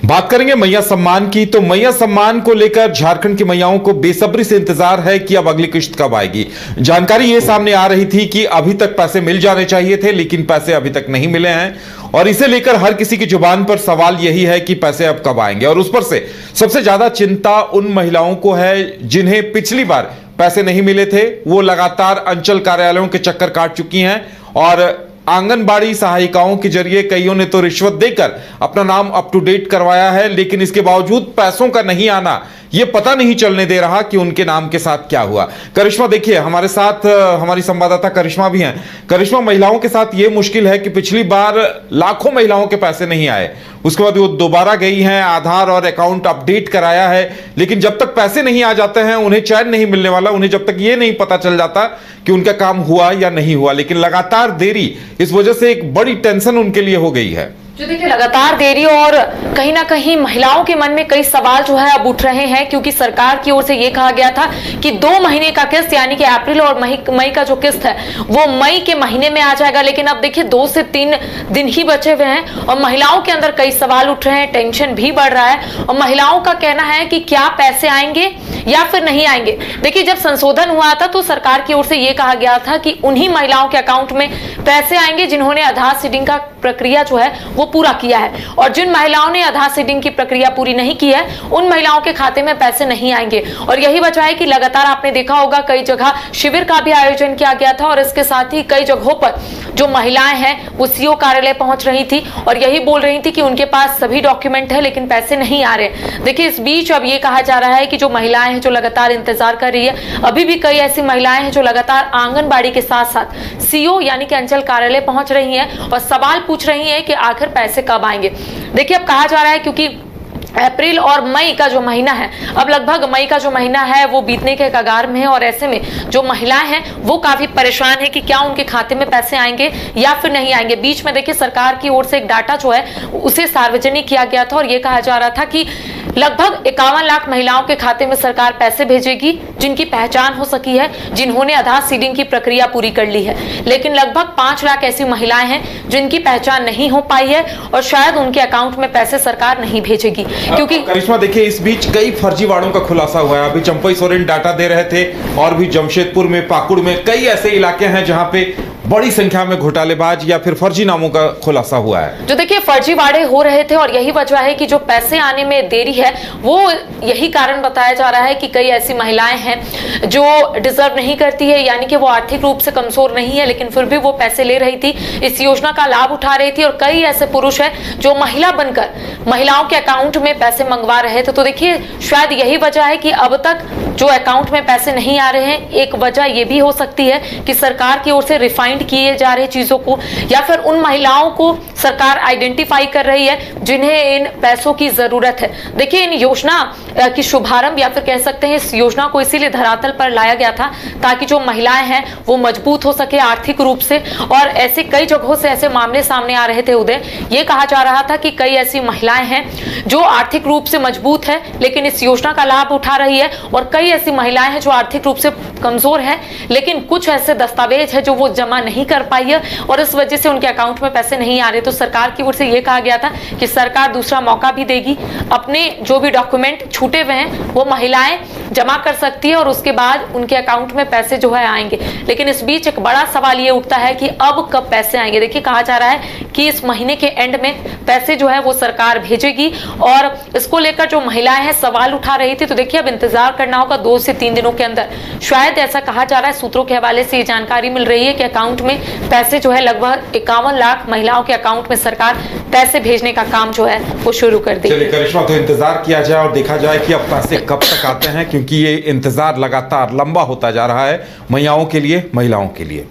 बात करेंगे मैया सम्मान की। तो मैया सम्मान को लेकर झारखंड की मैयाओं को बेसब्री से इंतजार है कि अब अगली किश्त कब आएगी। जानकारी ये सामने आ रही थी कि अभी तक पैसे मिल जाने चाहिए थे, लेकिन पैसे अभी तक नहीं मिले हैं और इसे लेकर हर किसी की जुबान पर सवाल यही है कि पैसे अब कब आएंगे। और उस पर से सबसे ज्यादा चिंता उन महिलाओं को है जिन्हें पिछली बार पैसे नहीं मिले थे। वो लगातार अंचल कार्यालयों के चक्कर काट चुकी हैं और आंगनबाड़ी सहायिकाओं के जरिए कईयों ने तो रिश्वत देकर अपना नाम अप टू डेट करवाया है, लेकिन इसके बावजूद पैसों का नहीं आना ये पता नहीं चलने दे रहा कि उनके नाम के साथ क्या हुआ। करिश्मा देखिए हमारे साथ, हमारी संवाददाता करिश्मा भी हैं। करिश्मा, महिलाओं के साथ ये मुश्किल है कि पिछली बार लाखों महिलाओं के पैसे नहीं आए, उसके बाद वो दोबारा गई हैं, आधार और अकाउंट अपडेट कराया है, लेकिन जब तक पैसे नहीं आ जाते हैं उन्हें चैन नहीं मिलने वाला। उन्हें जब तक ये नहीं पता चल जाता कि उनका काम हुआ या नहीं हुआ, लेकिन लगातार देरी, इस वजह से एक बड़ी टेंशन उनके लिए हो गई है। जो देखिए लगातार देरी और कहीं ना कहीं महिलाओं के मन में कई सवाल जो है अब उठ रहे हैं, क्योंकि सरकार की ओर से ये कहा गया था कि 2 महीने का किस्त यानी कि अप्रैल और मई का जो किस्त है वो मई के महीने में आ जाएगा, लेकिन अब देखिए 2 से 3 दिन ही बचे हुए हैं और महिलाओं के अंदर कई सवाल उठ रहे हैं, टेंशन भी बढ़ रहा है और महिलाओं का कहना है कि क्या पैसे आएंगे या फिर नहीं आएंगे। देखिए जब संशोधन हुआ था तो सरकार की ओर से यह कहा गया था कि उन्हीं महिलाओं के अकाउंट में पैसे आएंगे जिन्होंने आधार सीडिंग का प्रक्रिया जो है वो पूरा किया है, और जिन महिलाओं ने आधार सीडिंग की प्रक्रिया पूरी नहीं की है उन महिलाओं के खाते में पैसे नहीं आएंगे। और यही वजह है कि लगातार आपने देखा होगा कई जगह शिविर का भी आयोजन किया गया था और इसके साथ ही कई जगहों पर जो महिलाएं हैं वो सीओ कार्यालय पहुंच रही थी और यही बोल रही थी कि उनके पास सभी डॉक्यूमेंट है लेकिन पैसे नहीं आ रहे। देखिए इस बीच अब ये कहा जा रहा है कि जो महिलाएं हैं जो लगातार इंतजार कर रही है, अभी भी कई ऐसी महिलाएं हैं जो लगातार आंगनबाड़ी के साथ साथ सीओ यानी कि अंचल कार्यालय पहुंच रही हैं और सवाल पूछ रही हैं कि आखिर पैसे कब आएंगे। देखिए अब कहा जा रहा है क्योंकि अप्रैल और मई का जो महीना है, अब लगभग मई का जो महीना है वो बीतने के कगार में है और ऐसे में जो महिलाएं हैं वो काफी परेशान है कि क्या उनके खाते में पैसे आएंगे या फिर नहीं आएंगे। बीच में देखिए सरकार की ओर से एक डाटा जो है उसे सार्वजनिक किया गया था और ये कहा जा रहा था कि लगभग 51 लाख महिलाओं के खाते में सरकार पैसे भेजेगी जिनकी पहचान हो सकी है, जिन्होंने आधार सीडिंग की प्रक्रिया पूरी कर ली है, लेकिन लगभग 5 लाख ऐसी महिलाएं हैं जिनकी पहचान नहीं हो पाई है और शायद उनके अकाउंट में पैसे सरकार नहीं भेजेगी। क्योंकि करिश्मा देखिए इस बीच कई फर्जीवाड़ों का खुलासा हुआ है। अभी चंपई सोरेन डाटा दे रहे थे और भी जमशेदपुर में, पाकुड़ में कई ऐसे इलाके हैं जहां पे बड़ी संख्या में घोटालेबाज या फिर फर्जी नामों का खुलासा हुआ है। जो देखिए फर्जीवाड़े हो रहे थे और यही वजह है कि जो पैसे आने में देरी है वो यही कारण बताया जा रहा है कि कई ऐसी महिलाएं हैं जो डिजर्व नहीं करती है, यानी कि वो आर्थिक रूप से कमजोर नहीं है लेकिन फिर भी वो पैसे ले रही थी, इस योजना का लाभ उठा रही थी, और कई ऐसे पुरुष हैं जो महिला बनकर महिलाओं के अकाउंट में पैसे मंगवा रहे थे। तो देखिए शायद यही वजह है कि अब तक जो अकाउंट में पैसे नहीं आ रहे हैं। एक वजह ये भी हो सकती है कि सरकार की ओर से रिफाइंड किए जा रहे चीजों को या फिर उन महिलाओं को सरकार आइडेंटिफाई कर रही है जिन्हें इन पैसों की जरूरत है। देखिए इन योजना की शुभारंभ या फिर कह सकते हैं इस योजना को इसीलिए धरातल पर लाया गया था ताकि जो महिलाएं हैं वो मजबूत हो सके आर्थिक रूप से, और ऐसे कई जगहों से ऐसे मामले सामने आ रहे थे उदय। ये कहा जा रहा था कि कई ऐसी महिलाएं हैं जो आर्थिक रूप से मजबूत है लेकिन इस योजना का लाभ उठा रही है, और कई ऐसी महिलाएं हैं जो आर्थिक रूप से कमजोर है लेकिन कुछ ऐसे दस्तावेज है जो वो जमा नहीं कर पाई है और इस वजह से उनके अकाउंट में पैसे नहीं आ रहे। तो सरकार की ओर से यह कहा गया था कि सरकार दूसरा मौका भी देगी, अपने जो भी डॉक्यूमेंट छूटे हुए हैं वो महिलाएं जमा कर सकती है और उसके बाद उनके अकाउंट में पैसे जो है आएंगे। लेकिन इस बीच एक बड़ा सवाल ये उठता है कि अब कब पैसे आएंगे। देखिए कहा जा रहा है कि इस महीने के एंड में पैसे जो है वो सरकार भेजेगी और इसको लेकर जो महिलाएं हैं सवाल उठा रही थी। तो देखिए अब इंतजार करना होगा 2 से 3 दिनों के अंदर, शायद ऐसा कहा जा रहा है, सूत्रों के हवाले से ये जानकारी मिल रही है कि अकाउंट में पैसे जो है लगभग 51 लाख महिलाओं के अकाउंट में सरकार पैसे भेजने का काम जो है वो शुरू कर देगी। चलिए करिश्मा, तो इंतजार किया जाए और देखा जाए कि अब पैसे कब तक आते हैं, क्योंकि ये इंतजार लगातार लंबा होता जा रहा है मैयाओं के लिए, महिलाओं के लिए।